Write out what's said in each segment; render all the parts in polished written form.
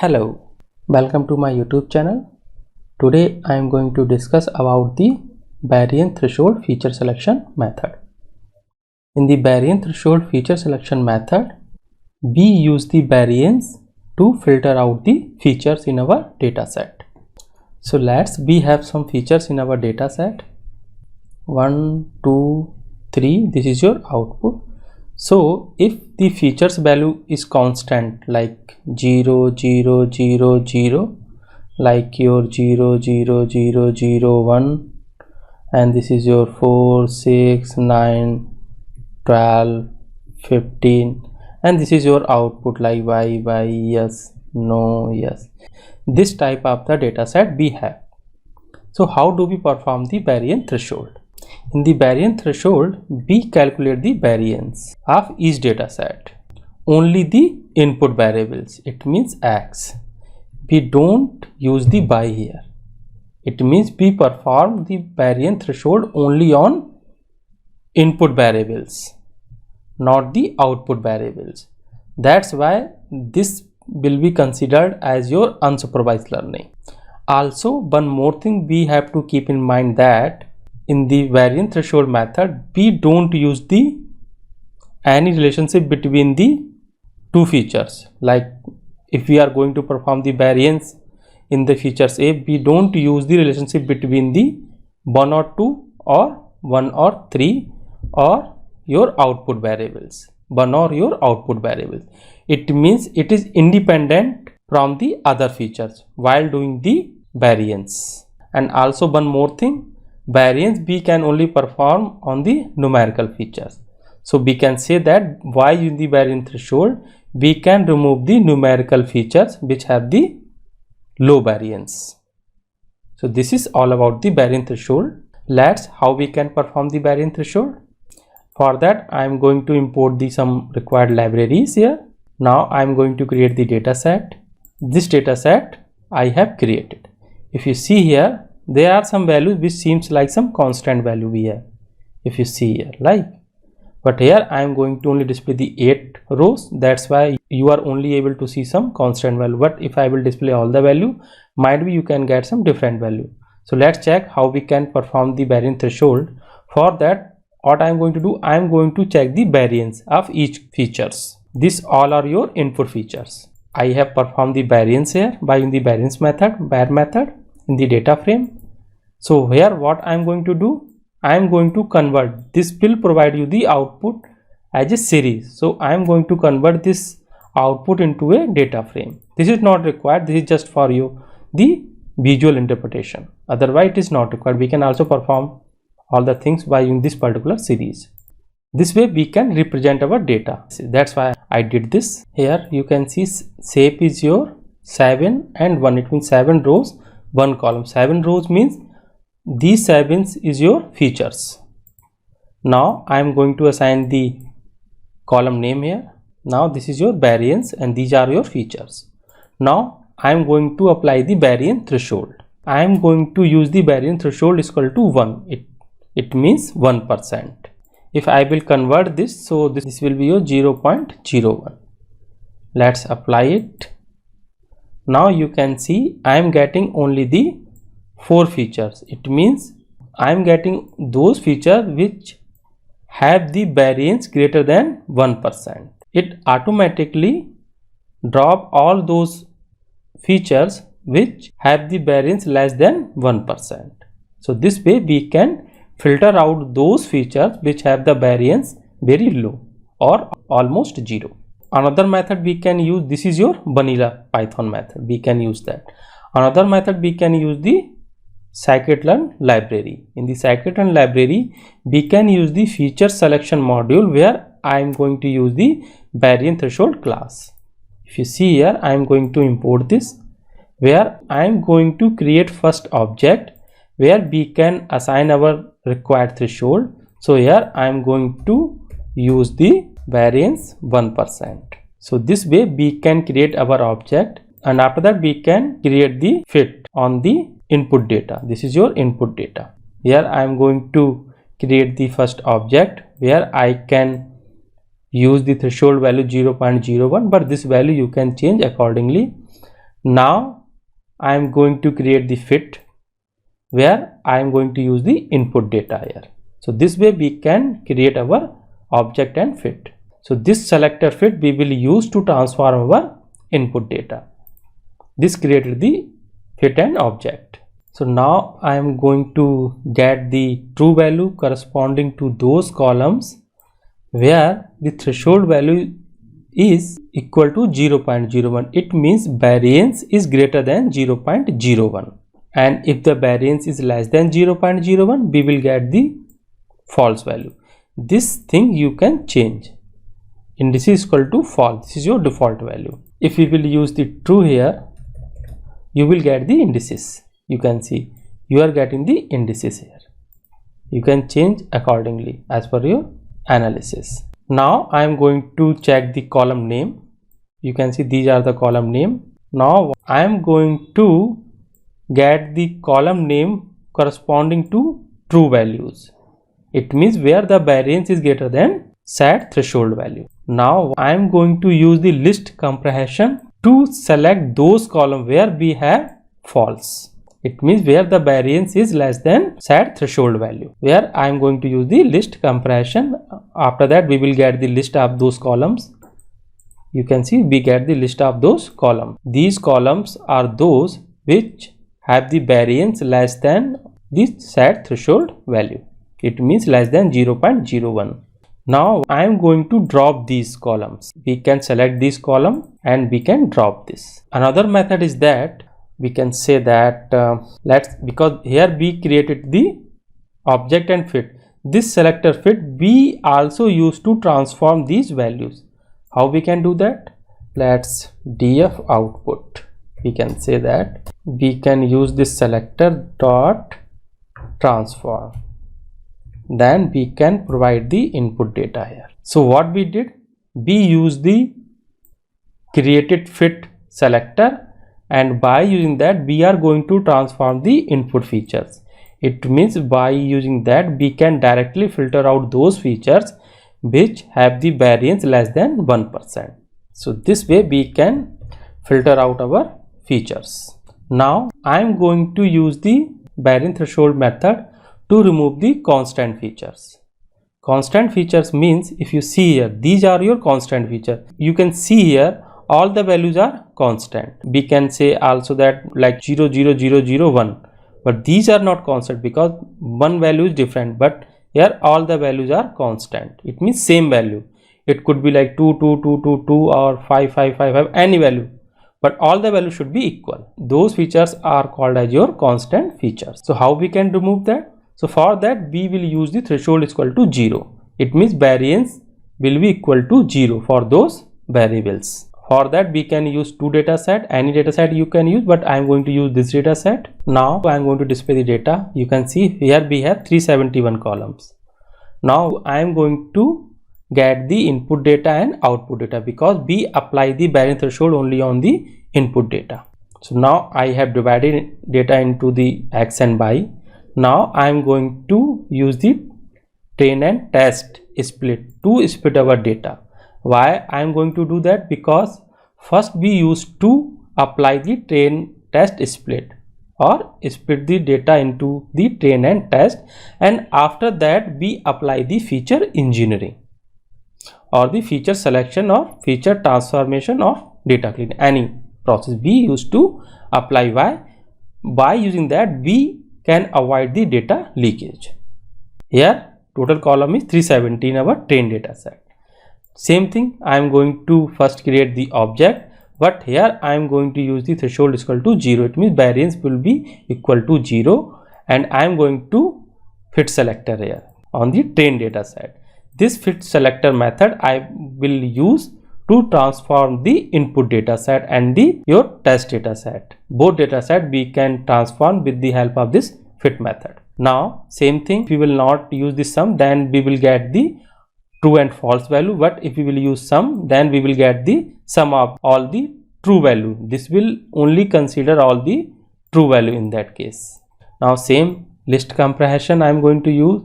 Hello, welcome to my YouTube channel. Today I am going to discuss about the variance threshold feature selection method. In the variance threshold feature selection method, we use the variance to filter out the features in our dataset. So we have some features in our dataset. 1, 2, 3. This is your output. So if the features value is constant like 0, 0, 0, 0, like your 0, 0, 0, 0, 1, and this is your 4, 6, 9, 12, 15, and this is your output like y, yes, no, yes. This type of the data set we have. So how do we perform the variance threshold? In the variance threshold, we calculate the variance of each data set. Only the input variables, it means x. We don't use the y here. It means we perform the variance threshold only on input variables, not the output variables. That's why this will be considered as your unsupervised learning. Also, one more thing we have to keep in mind that in the variance threshold method, we don't use any relationship between the two features. Like if we are going to perform the variance in the features A, we don't use the relationship between the 1 or 2 or 1 or 3 or your output variables. 1 or your output variables. It means it is independent from the other features while doing the variance. And also one more thing, variance we can only perform on the numerical features. So we can say that why in the variance threshold we can remove the numerical features which have the low variance. So this is all about the variance threshold. Let's how we can perform the variance threshold. For that I am going to import some required libraries here. Now I am going to create the data set. This data set I have created. If you see here, there are some values which seems like some constant value we have. If you see here, like, but here I am going to only display the 8 rows. That's why you are only able to see some constant value. But if I will display all the value, might be you can get some different value. So let's check how we can perform the variance threshold. For that, what I am going to do, I am going to check the variance of each features. These all are your input features. I have performed the variance here by using the variance method, var method in the data frame. So here what I am going to do, I am going to convert, this will provide you the output as a series. So I am going to convert this output into a data frame. This is not required, this is just for you the visual interpretation. Otherwise it is not required. We can also perform all the things by using this particular series. This way we can represent our data. That's why I did this. Here you can see shape is your 7 and 1. It means 7 rows, 1 column. 7 rows means these 7 is your features. Now I am going to assign the column name here. Now this is your variance and these are your features. Now I am going to apply the variance threshold. I am going to use the variance threshold is equal to 1. It means 1%. If I will convert this, so this will be your 0.01. Let's apply it. Now you can see I am getting only the 4 features. It means I am getting those features which have the variance greater than 1%. It automatically drop all those features which have the variance less than 1%. So this way we can filter out those features which have the variance very low or almost 0. Another method we can use, this is your vanilla Python method, we can use that. Another method we can use the scikit-learn library. In the scikit-learn library we can use the feature selection module where I am going to use the variance threshold class. If you see here, I am going to import this where I am going to create first object where we can assign our required threshold. So here I am going to use the variance 1%. So this way we can create our object and after that we can create the fit on the input data. This is your input data. Here I am going to create the first object where I can use the threshold value 0.01, but this value you can change accordingly. Now I am going to create the fit where I am going to use the input data here. So this way we can create our object and fit. So this selector fit we will use to transform our input data. This created the fit and object. So now I am going to get the true value corresponding to those columns where the threshold value is equal to 0.01. It means variance is greater than 0.01, and if the variance is less than 0.01 we will get the false value. This thing you can change. Indices equal to false, this is your default value. If we will use the true here, you will get the indices. You can see you are getting the indices here. You can change accordingly as per your analysis. Now I am going to check the column name. You can see these are the column name. Now I am going to get the column name corresponding to true values. It means where the variance is greater than set threshold value. Now I am going to use the list comprehension to select those columns where we have false. It means where the variance is less than set threshold value, where I am going to use the list compression. After that we will get the list of those columns. You can see we get the list of those columns. These columns are those which have the variance less than the set threshold value. It means less than 0.01. Now I am going to drop these columns. We can select this column and we can drop this. Another method is that we can say that because here we created the object and fit, this selector fit we also use to transform these values. How we can do that? Let's df output. We can say that we can use this selector dot transform. Then we can provide the input data here. So what we did, we used the created fit selector, and by using that we are going to transform the input features. It means by using that we can directly filter out those features which have the variance less than 1%. So this way we can filter out our features. Now I am going to use the variance threshold method to remove the constant features. Constant features means, if you see here, these are your constant feature. You can see here all the values are constant. We can say also that like 0, 0, 0, 0, 1, but these are not constant because one value is different, but here all the values are constant. It means same value. It could be like 2, 2, 2, 2, 2 or 5, 5, 5, 5, any value, but all the values should be equal. Those features are called as your constant features. So how we can remove that? So for that we will use the threshold is equal to 0. It means variance will be equal to 0 for those variables. For that we can use two data set, any data set you can use, but I am going to use this data set. Now I am going to display the data. You can see here we have 371 columns. Now I am going to get the input data and output data because we apply the variance threshold only on the input data. So now I have divided data into the x and y. Now I am going to use the train and test split to split our data. Why I am going to do that? Because first we used to apply the train test split or split the data into the train and test, and after that we apply the feature engineering or the feature selection or feature transformation or data clean. Any process we used to apply. Why? By using that we can avoid the data leakage. Here total column is 317 our train data set. Same thing, I am going to first create the object, but here I am going to use the threshold is equal to 0. It means variance will be equal to 0, and I am going to fit selector here on the train data set. This fit selector method I will use to transform the input data set and your test data set. Both data set we can transform with the help of this fit method. Now same thing, if we will not use the sum, then we will get the true and false value, but if we will use sum, then we will get the sum of all the true value. This will only consider all the true value in that case. Now same list comprehension I am going to use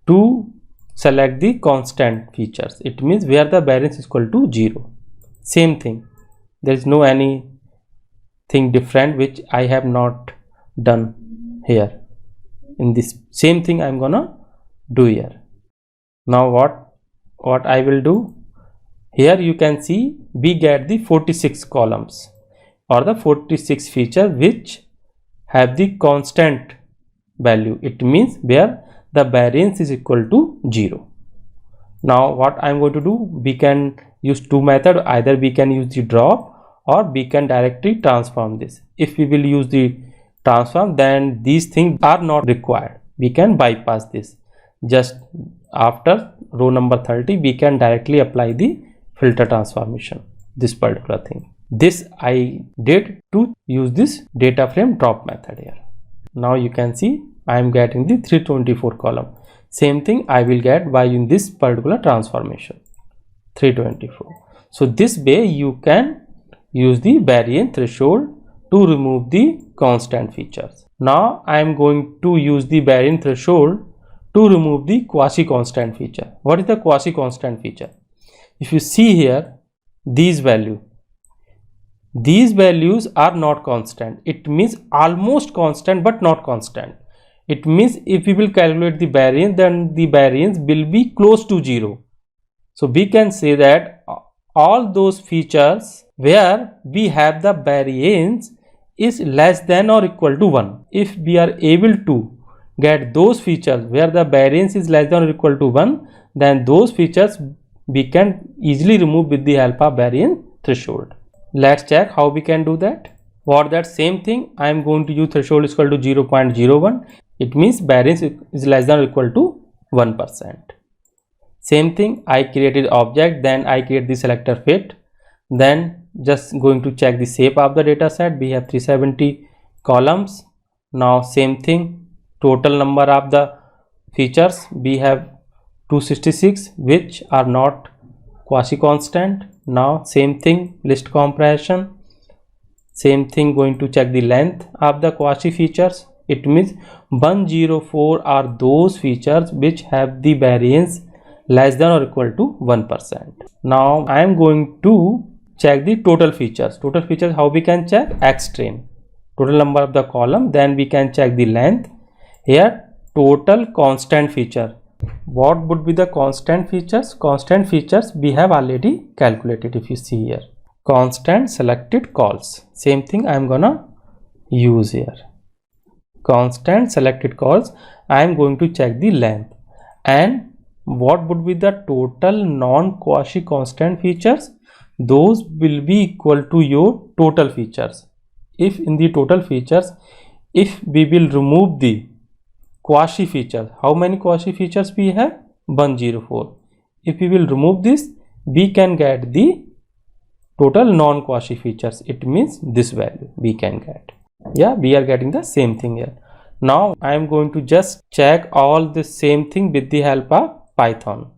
to select the constant features. It means where the variance is equal to 0. Same thing, there is no any thing different which I have not done here. In this same thing I'm gonna do here. Now what I will do here, you can see we get the 46 columns or the 46 feature which have the constant value. It means where the variance is equal to 0. Now what I'm going to do, we can use two methods. Either we can use the drop or we can directly transform this. If we will use the transform, then these things are not required. We can bypass this. Just after row number 30, we can directly apply the filter transformation, this particular thing. This I did to use this data frame drop method here. Now you can see I am getting the 324 column. Same thing I will get by using this particular transformation, 324. So this way you can use the variance threshold to remove the constant features. Now I am going to use the variance threshold to remove the quasi-constant feature. What is the quasi-constant feature? If you see here, these values are not constant. It means almost constant but not constant. It means if we will calculate the variance, then the variance will be close to 0. So we can say that all those features where we have the variance is less than or equal to 1. If we are able to get those features where the variance is less than or equal to 1, then those features we can easily remove with the help of variance threshold. Let's check how we can do that. For that same thing, I am going to use threshold is equal to 0.01. It means variance is less than or equal to 1%. Same thing, I created object, then I create the selector fit, then just going to check the shape of the data set. We have 370 columns. Now same thing, total number of the features we have 266 which are not quasi-constant. Now same thing, list compression, same thing, going to check the length of the quasi features. It means 104 are those features which have the variance less than or equal to 1%. Now I am going to check the total features. Total features, how we can check? Xtrain, total number of the column, then we can check the length. Here total constant feature. What would be the constant features? Constant features we have already calculated. If you see here, constant selected calls, same thing I am gonna use here. Constant selected calls, I am going to check the length. And what would be the total non-quasi constant features? Those will be equal to your total features. If in the total features, if we will remove the quasi features, how many quasi features we have? 104. If we will remove this, we can get the total non-quasi features. It means this value we can get. Yeah, we are getting the same thing here. Now I am going to just check all the same thing with the help of Python,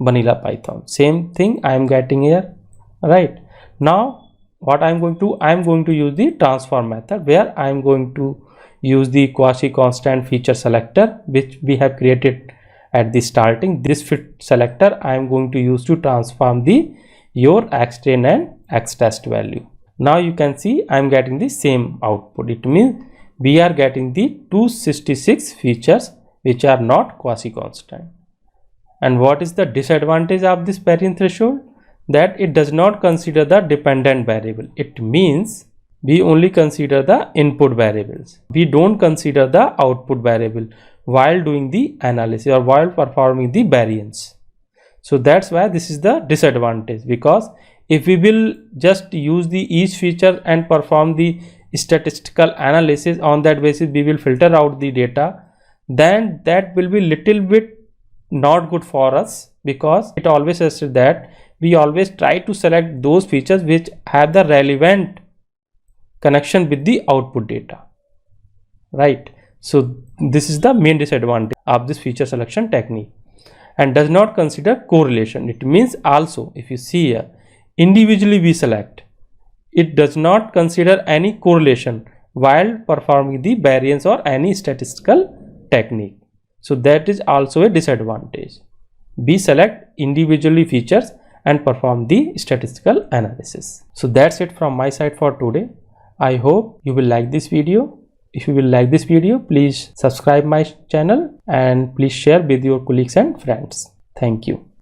vanilla Python. Same thing I am getting here. Right now what I am going to use the transform method, where I am going to use the quasi constant feature selector which we have created at the starting. This fit selector I am going to use to transform the your xtrain and xtest value. Now you can see I am getting the same output. It means we are getting the 266 features which are not quasi constant. And what is the disadvantage of this variance threshold? That it does not consider the dependent variable. It means we only consider the input variables. We don't consider the output variable while doing the analysis or while performing the variance. So that's why this is the disadvantage, because if we will just use the each feature and perform the statistical analysis, on that basis we will filter out the data, then that will be little bit not good for us, because it always says that we always try to select those features which have the relevant connection with the output data, right? So this is the main disadvantage of this feature selection technique, and does not consider correlation. It means also, if you see here, individually we select, it does not consider any correlation while performing the variance or any statistical technique. So that is also a disadvantage. We select individually features and perform the statistical analysis. So that's it from my side for today. I hope you will like this video. If you will like this video, please subscribe my channel and please share with your colleagues and friends. Thank you.